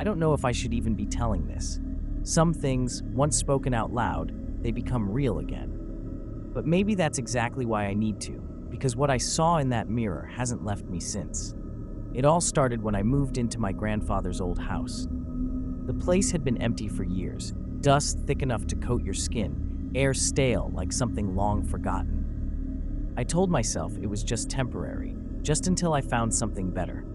I don't know if I should even be telling this. Some things, once spoken out loud, they become real again. But maybe that's exactly why I need to, because what I saw in that mirror hasn't left me since. It all started when I moved into my grandfather's old house. The place had been empty for years, dust thick enough to coat your skin, air stale like something long forgotten. I told myself it was just temporary, just until I found something better.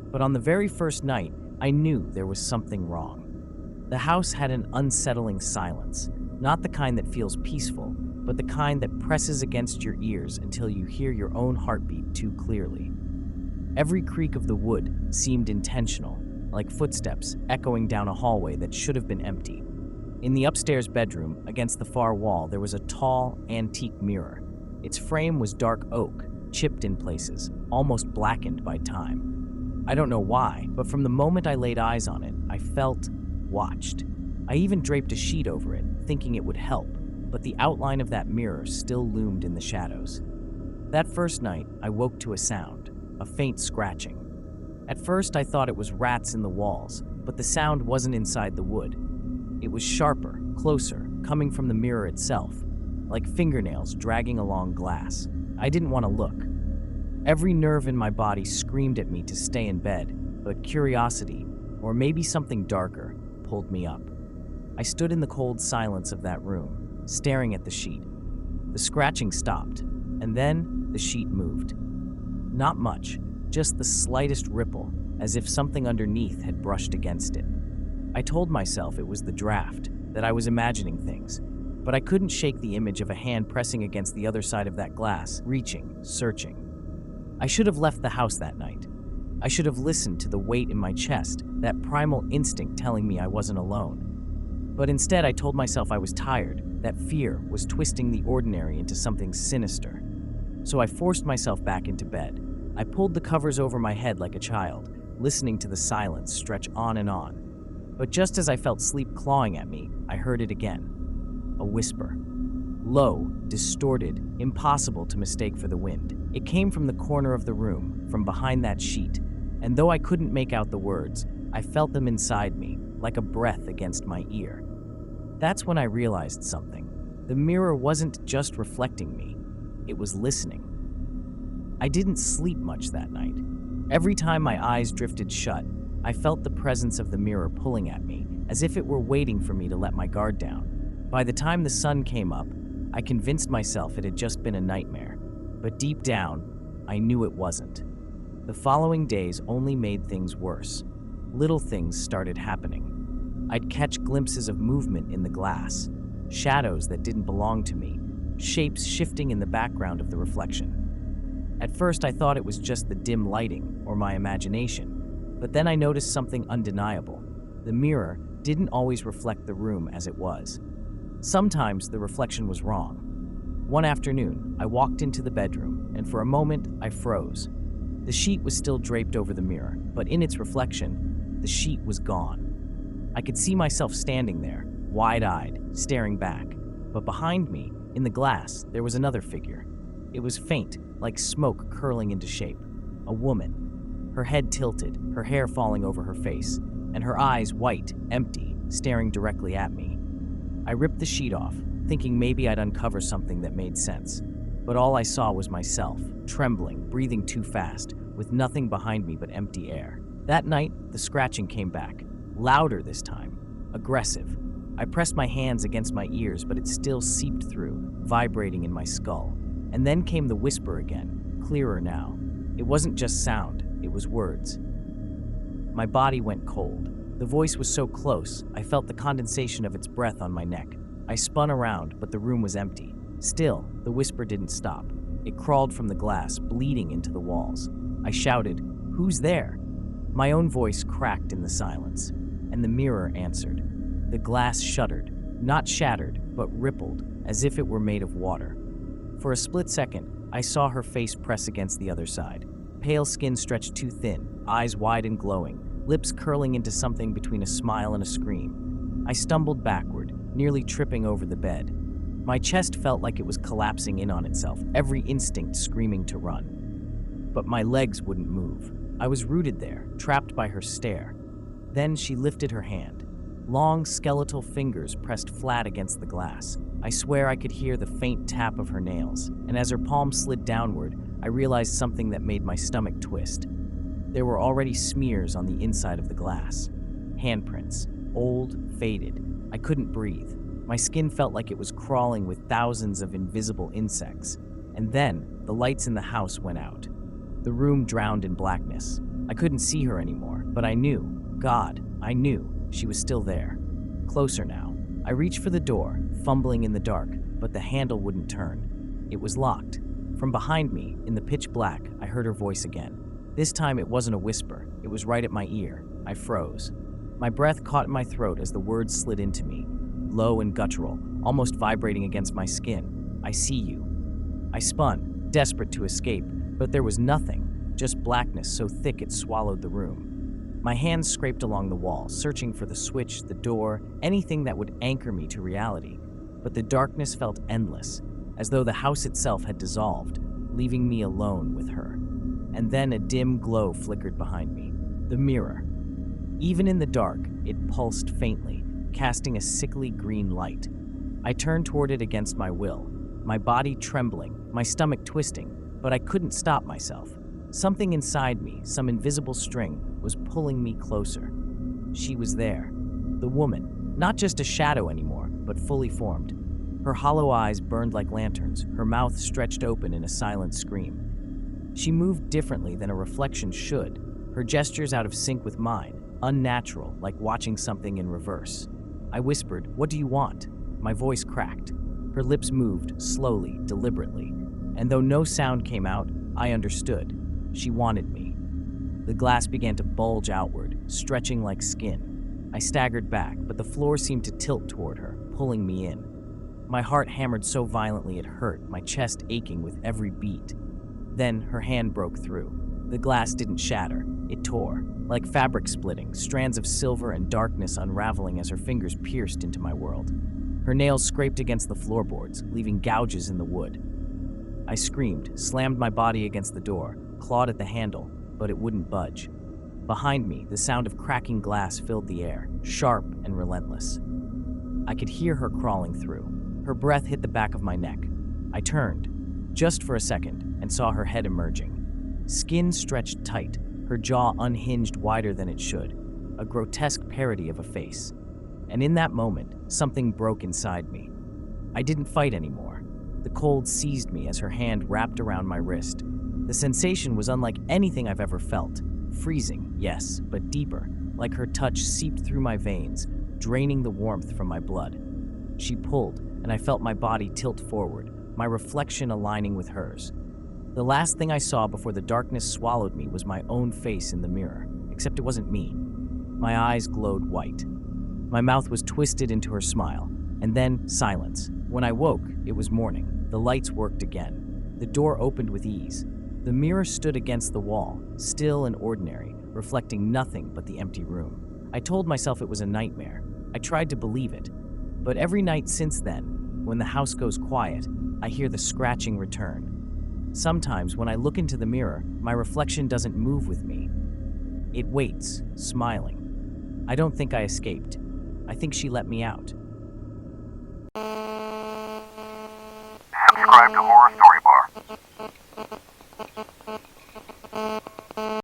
But on the very first night, I knew there was something wrong. The house had an unsettling silence, not the kind that feels peaceful, but the kind that presses against your ears until you hear your own heartbeat too clearly. Every creak of the wood seemed intentional, like footsteps echoing down a hallway that should have been empty. In the upstairs bedroom, against the far wall, there was a tall, antique mirror. Its frame was dark oak, chipped in places, almost blackened by time. I don't know why, but from the moment I laid eyes on it, I felt watched. I even draped a sheet over it, thinking it would help, but the outline of that mirror still loomed in the shadows. That first night, I woke to a sound, a faint scratching. At first, I thought it was rats in the walls, but the sound wasn't inside the wood. It was sharper, closer, coming from the mirror itself, like fingernails dragging along glass. I didn't want to look. Every nerve in my body screamed at me to stay in bed, but curiosity, or maybe something darker, pulled me up. I stood in the cold silence of that room, staring at the sheet. The scratching stopped, and then the sheet moved. Not much, just the slightest ripple, as if something underneath had brushed against it. I told myself it was the draft, that I was imagining things, but I couldn't shake the image of a hand pressing against the other side of that glass, reaching, searching. I should have left the house that night. I should have listened to the weight in my chest, that primal instinct telling me I wasn't alone. But instead, I told myself I was tired, that fear was twisting the ordinary into something sinister. So I forced myself back into bed. I pulled the covers over my head like a child, listening to the silence stretch on and on. But just as I felt sleep clawing at me, I heard it again. A whisper. Low, distorted, impossible to mistake for the wind. It came from the corner of the room, from behind that sheet, and though I couldn't make out the words, I felt them inside me, like a breath against my ear. That's when I realized something. The mirror wasn't just reflecting me, it was listening. I didn't sleep much that night. Every time my eyes drifted shut, I felt the presence of the mirror pulling at me, as if it were waiting for me to let my guard down. By the time the sun came up, I convinced myself it had just been a nightmare, but deep down, I knew it wasn't. The following days only made things worse. Little things started happening. I'd catch glimpses of movement in the glass, shadows that didn't belong to me, shapes shifting in the background of the reflection. At first, I thought it was just the dim lighting or my imagination, but then I noticed something undeniable. The mirror didn't always reflect the room as it was. Sometimes the reflection was wrong. One afternoon, I walked into the bedroom, and for a moment, I froze. The sheet was still draped over the mirror, but in its reflection, the sheet was gone. I could see myself standing there, wide-eyed, staring back. But behind me, in the glass, there was another figure. It was faint, like smoke curling into shape. A woman. Her head tilted, her hair falling over her face, and her eyes white, empty, staring directly at me. I ripped the sheet off, thinking maybe I'd uncover something that made sense. But all I saw was myself, trembling, breathing too fast, with nothing behind me but empty air. That night, the scratching came back, louder this time, aggressive. I pressed my hands against my ears, but it still seeped through, vibrating in my skull. And then came the whisper again, clearer now. It wasn't just sound, it was words. My body went cold. The voice was so close, I felt the condensation of its breath on my neck. I spun around, but the room was empty. Still, the whisper didn't stop. It crawled from the glass, bleeding into the walls. I shouted, "Who's there?" My own voice cracked in the silence, and the mirror answered. The glass shuddered, not shattered, but rippled, as if it were made of water. For a split second, I saw her face press against the other side. Pale skin stretched too thin, eyes wide and glowing, lips curling into something between a smile and a scream. I stumbled backward, nearly tripping over the bed. My chest felt like it was collapsing in on itself, every instinct screaming to run. But my legs wouldn't move. I was rooted there, trapped by her stare. Then she lifted her hand. Long, skeletal fingers pressed flat against the glass. I swear I could hear the faint tap of her nails, and as her palm slid downward, I realized something that made my stomach twist. There were already smears on the inside of the glass. Handprints. Old, faded. I couldn't breathe. My skin felt like it was crawling with thousands of invisible insects. And then, the lights in the house went out. The room drowned in blackness. I couldn't see her anymore, but I knew, God, I knew, she was still there. Closer now. I reached for the door, fumbling in the dark, but the handle wouldn't turn. It was locked. From behind me, in the pitch black, I heard her voice again. This time it wasn't a whisper, it was right at my ear. I froze. My breath caught in my throat as the words slid into me, low and guttural, almost vibrating against my skin. I see you. I spun, desperate to escape, but there was nothing, just blackness so thick it swallowed the room. My hands scraped along the wall, searching for the switch, the door, anything that would anchor me to reality. But the darkness felt endless, as though the house itself had dissolved, leaving me alone with her. And then a dim glow flickered behind me. The mirror. Even in the dark, it pulsed faintly, casting a sickly green light. I turned toward it against my will, my body trembling, my stomach twisting, but I couldn't stop myself. Something inside me, some invisible string, was pulling me closer. She was there. The woman, not just a shadow anymore, but fully formed. Her hollow eyes burned like lanterns, her mouth stretched open in a silent scream. She moved differently than a reflection should, her gestures out of sync with mine, unnatural, like watching something in reverse. I whispered, "What do you want?" My voice cracked. Her lips moved, slowly, deliberately. And though no sound came out, I understood. She wanted me. The glass began to bulge outward, stretching like skin. I staggered back, but the floor seemed to tilt toward her, pulling me in. My heart hammered so violently it hurt, my chest aching with every beat. Then her hand broke through. The glass didn't shatter, it tore. Like fabric splitting, strands of silver and darkness unraveling as her fingers pierced into my world. Her nails scraped against the floorboards, leaving gouges in the wood. I screamed, slammed my body against the door, clawed at the handle, but it wouldn't budge. Behind me, the sound of cracking glass filled the air, sharp and relentless. I could hear her crawling through. Her breath hit the back of my neck. I turned, just for a second, and saw her head emerging. Skin stretched tight, her jaw unhinged wider than it should, a grotesque parody of a face. And in that moment, something broke inside me. I didn't fight anymore. The cold seized me as her hand wrapped around my wrist. The sensation was unlike anything I've ever felt. Freezing, yes, but deeper, like her touch seeped through my veins, draining the warmth from my blood. She pulled, and I felt my body tilt forward, my reflection aligning with hers. The last thing I saw before the darkness swallowed me was my own face in the mirror, except it wasn't me. My eyes glowed white. My mouth was twisted into her smile, and then silence. When I woke, it was morning. The lights worked again. The door opened with ease. The mirror stood against the wall, still and ordinary, reflecting nothing but the empty room. I told myself it was a nightmare. I tried to believe it. But every night since then, when the house goes quiet, I hear the scratching return. Sometimes when I look into the mirror, my reflection doesn't move with me. It waits, smiling. I don't think I escaped. I think she let me out. Subscribe to Horror Story Bar.